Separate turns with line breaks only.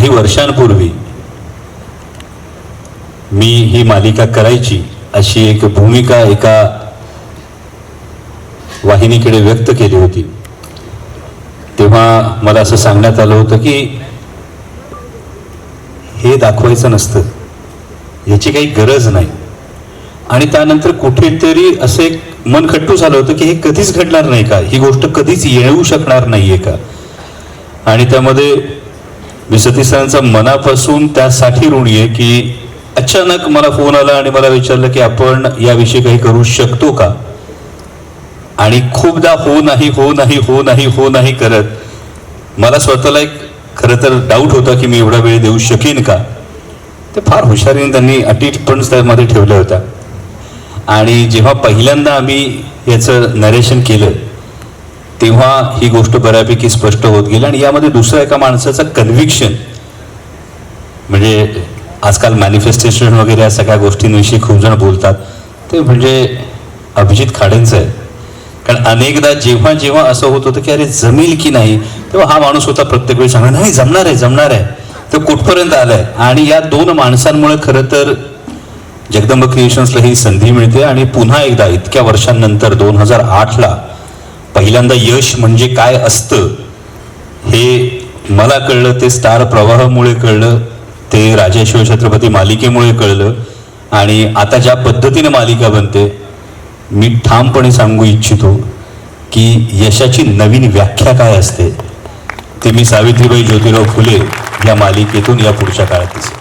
काही वर्षांपूर्वी मी ही मालिका करायची अशी एक भूमिका एका वाहिनीकडे व्यक्त केली होती. तेव्हा मला असं सांगण्यात आलं होतं की हे दाखवायचं नसतं, याची काही गरज नाही. आणि त्यानंतर कुठेतरी असं एक मन खट्टू झालं होतं की हे कधीच घडणार नाही का, ही गोष्ट कधीच येऊ शकणार नाहीये का. आणि त्यामध्ये मी सतीश सरांचा मनापासून त्यासाठी ऋणी आहे की अचानक मला फोन आला आणि मला विचारलं की आपण याविषयी काही करू शकतो का. आणि खूपदा हो नाही हो नाही हो नाही हो नाही करत मला स्वतःला एक खरं तर डाऊट होता की मी एवढा वेळ देऊ शकेन का. ते फार हुशारीने त्यांनी अटी पण त्यामध्ये ठेवल्या होत्या. आणि जेव्हा पहिल्यांदा आम्ही याचं नरेशन केलं तेव्हा ही गोष्ट बऱ्यापैकी स्पष्ट होत गेली. आणि यामध्ये दुसऱ्या एका माणसाचं कन्व्हिक्शन, म्हणजे आजकाल मॅनिफेस्टेशन वगैरे या सगळ्या गोष्टींविषयी खूप जण बोलतात, ते म्हणजे अभिजित खाडेंचं आहे. कारण अनेकदा जेव्हा जेव्हा असं होत होतं की अरे जमेल की नाही, तेव्हा हा माणूस होता प्रत्येक वेळी सांगणार नाही जमणार आहे जमणार आहे. तर कुठपर्यंत आलाय. आणि या दोन माणसांमुळे खरं तर जगदंब क्रिएशन्सला ही संधी मिळते. आणि पुन्हा एकदा इतक्या वर्षांनंतर 2008ला पहिल्यांदा यश म्हणजे काय असतं हे मला कळलं. ते स्टार प्रवाहामुळे कळलं, ते राजा शिवछत्रपती मालिकेमुळे कळलं. आणि आता ज्या पद्धतीने मालिका बनते, मी ठामपणे सांगू इच्छितो की यशाची नवीन व्याख्या काय असते ते मी सावित्रीबाई ज्योतिराव फुले या मालिकेतून या पुढच्या काळात दिसेल.